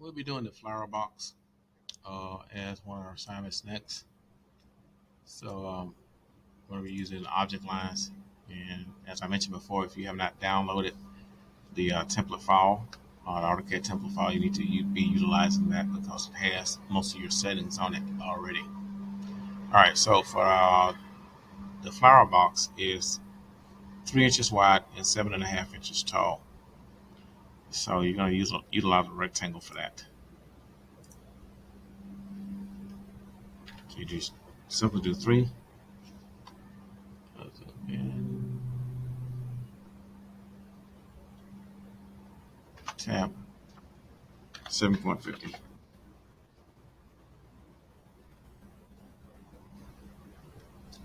we'll be doing the flower box as one of our assignments next. So we're going to be using object lines. And as I mentioned before, if you have not downloaded the template file, the AutoCAD template file, you need to be utilizing that because it has most of your settings on it already. All right, so for the flower box is 3 inches wide and 7.5 inches tall. So you're going to utilize a rectangle for that. So you just simply do 3. And tab 7.50.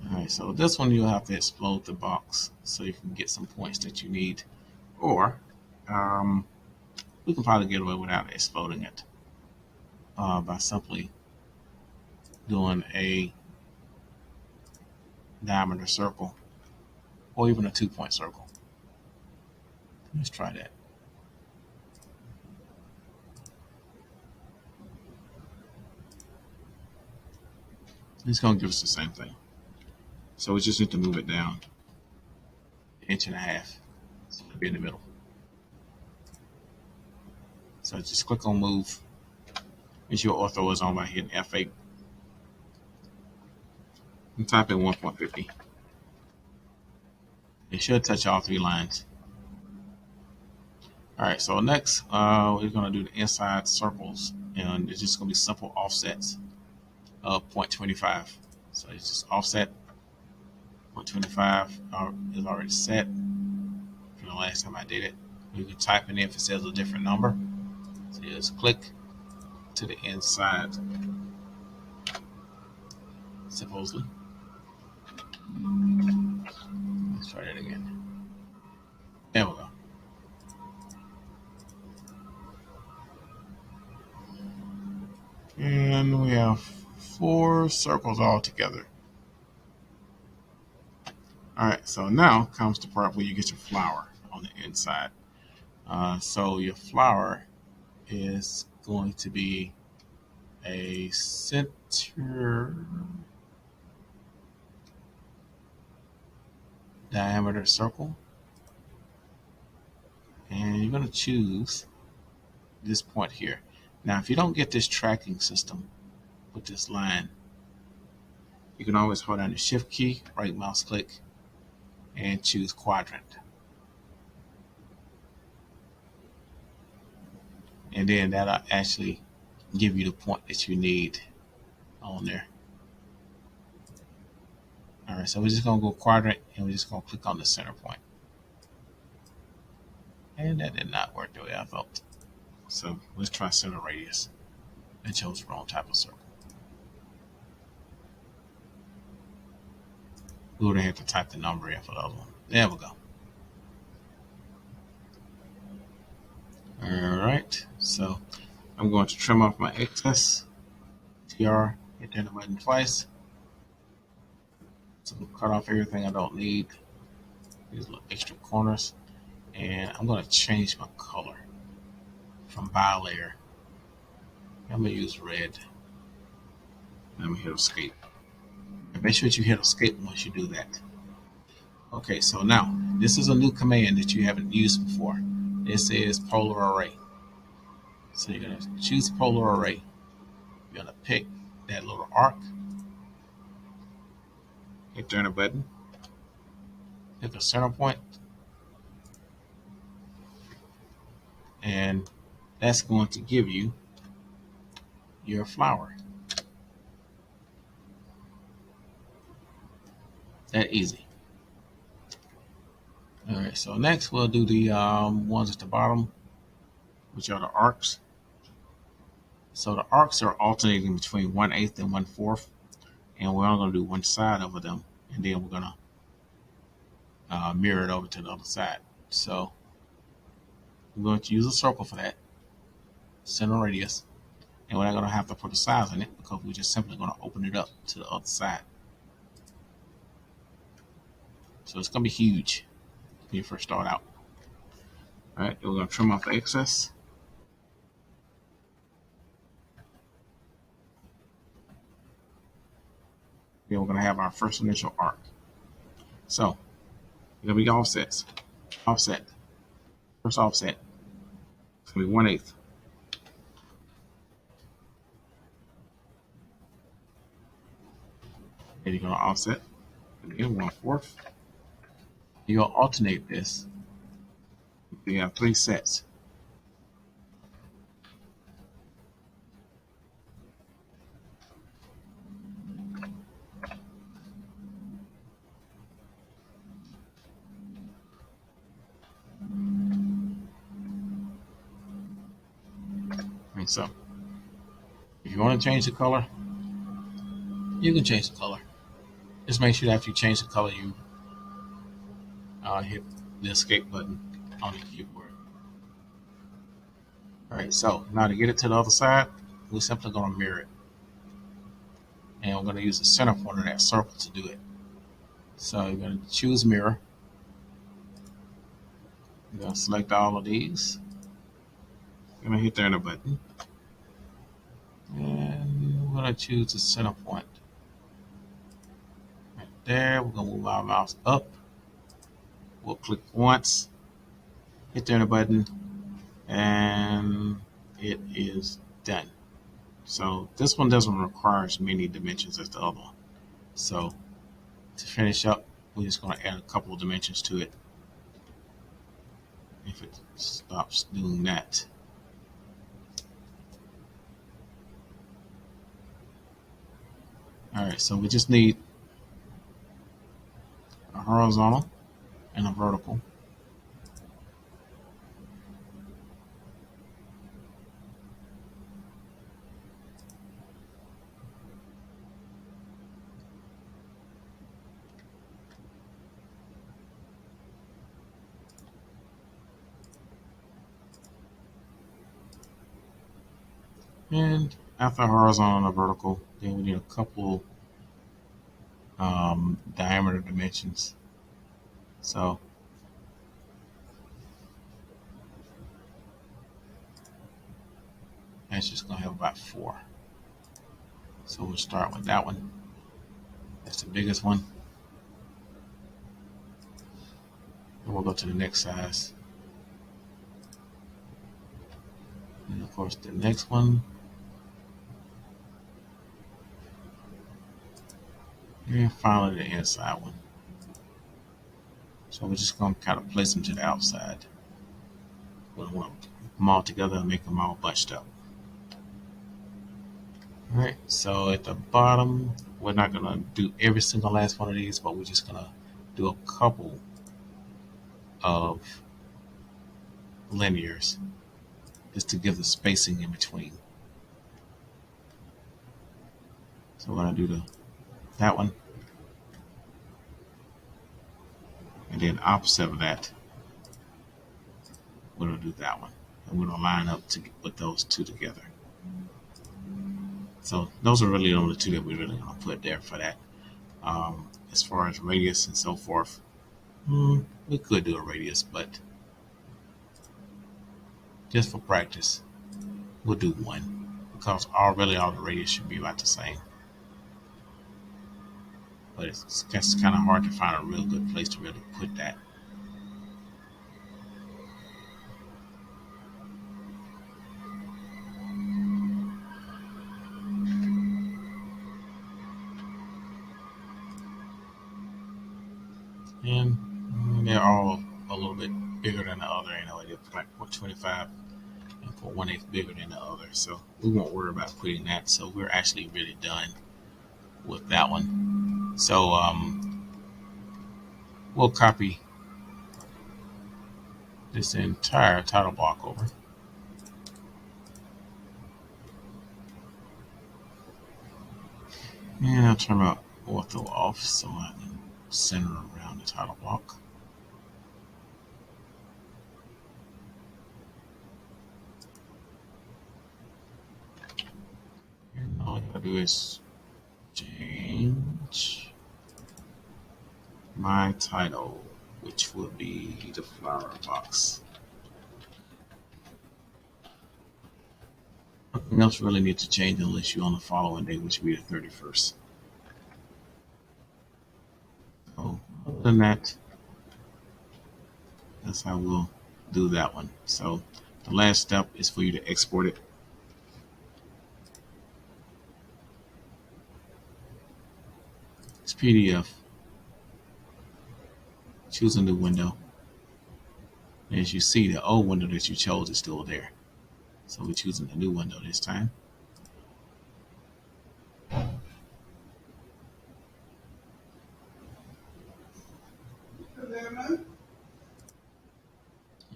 Alright, so this one you'll have to explode the box so you can get some points that you need. Or we can probably get away without exploding it by simply doing a diameter circle or even a 2-point circle. Let's try that. It's going to give us the same thing. So we just need to move it down 1.5 inches. So it'll be in the middle. So just click on move. Make sure ortho is on by hitting F8. And type in 1.50. It should touch all 3 lines. Alright, so next we're going to do the inside circles. And it's just going to be simple offsets of 0.25. So it's just offset 0.25 is already set from the last time I did it. You can type it in if it says a different number. So just click to the inside, supposedly. Let's try that again. There we go. And we have 4 circles all together. Alright, so now comes the part where you get your flower on the inside. So your flower is going to be a center diameter circle. And you're going to choose this point here. Now, if you don't get this tracking system with this line, you can always hold down the shift key, right mouse click, and choose quadrant. And then that'll actually give you the point that you need on there. All right, so we're just going to go quadrant, and we're just going to click on the center point. And that did not work the way I thought. So let's try center radius. I chose the wrong type of circle. We would have had to type the number in for the other one. There we go. All right, so I'm going to trim off my excess. TR, hit the enter button twice. So cut off everything I don't need. These little extra corners. And I'm going to change my color from bilayer. I'm going to use red. I'm going to hit escape. And make sure that you hit escape once you do that. Okay, so now this is a new command that you haven't used before. This is polar array. So you're going to choose polar array. You're going to pick that little arc. Hit the enter button. Hit the center point. And that's going to give you your flower. That easy. All right, so next we'll do the ones at the bottom, which are the arcs. So the arcs are alternating between 1/8 and 1/4, and we're only going to do one side of them, and then we're going to mirror it over to the other side. So we're going to use a circle for that, center radius, and we're not going to have to put a size in it because we're just simply going to open it up to the other side. So it's going to be huge when you first start out. All right, we're going to trim off the excess. we're going to have our first initial arc. So it's going to be offsets. Offset. First offset. It's going to be 1/8. And you're going to offset again 1/4. You're going to alternate this. You have 3 sets. And so if you want to change the color, you can change the color. Just make sure that after you change the color, you hit the escape button on the keyboard. Alright, so now to get it to the other side, we're simply going to mirror it. And we're going to use the center point of that circle to do it. So you're going to choose mirror. You're going to select all of these. You're going to hit the enter button. And we're going to choose the center point. Right there, we're going to move our mouse up. We'll click once, hit the enter button, and it is done. So this one doesn't require as many dimensions as the other one. So to finish up, we're just going to add a couple of dimensions to it. If it stops doing that. Alright, so we just need a horizontal and a vertical. And after horizontal and a vertical, then we need a couple diameter dimensions. So that's just going to have about 4. So we'll start with that one. That's the biggest one. And we'll go to the next size. And of course the next one. And finally the inside one. So we're just going to kind of place them to the outside. We don't want to put them all together and make them all bunched up. Alright, so at the bottom, we're not going to do every single last one of these, but we're just going to do a couple of linears just to give the spacing in between. So we're going to do that one. And then opposite of that, we're going to do that one. And we're going to line up to put those two together. So those are really the only two that we're really going to put there for that. As far as radius and so forth, we could do a radius, but just for practice, we'll do 1 because all the radius should be about the same. But it's kind of hard to find a real good place to really put that. And they're all a little bit bigger than the other anyway. They're like 25 and for 1/8 bigger than the other. So we won't worry about putting that. So we're actually really done with that one. So we'll copy this entire title block over. And I'll turn my ortho off so I can center around the title block. And all you gotta do is change my title, which will be the flower box. Nothing else really needs to change unless you're on the following day, which will be the 31st. than that, that's how we'll do that one. So the last step is for you to export it. It's PDF. Choose a new window. As you see, the old window that you chose is still there. So we're choosing the new window this time.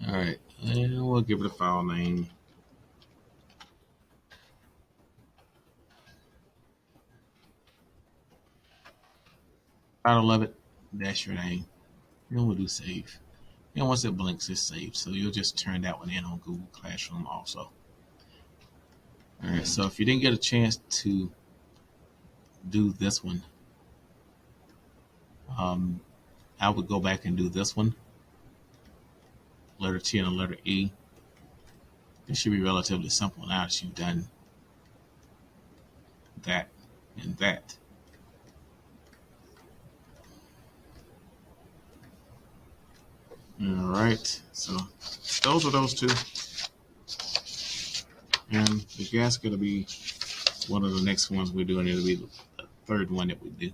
All right, and we'll give it a file name. Title of it, that's your name. And we'll do save. And once it blinks, it's saved. So you'll just turn that one in on Google Classroom also. All right, so if you didn't get a chance to do this one, I would go back and do this one. Letter T and a letter E. It should be relatively simple now that you've done that and that. All right, so those are those two. And the gasket will be one of the next ones we're doing. It'll be the third one that we do.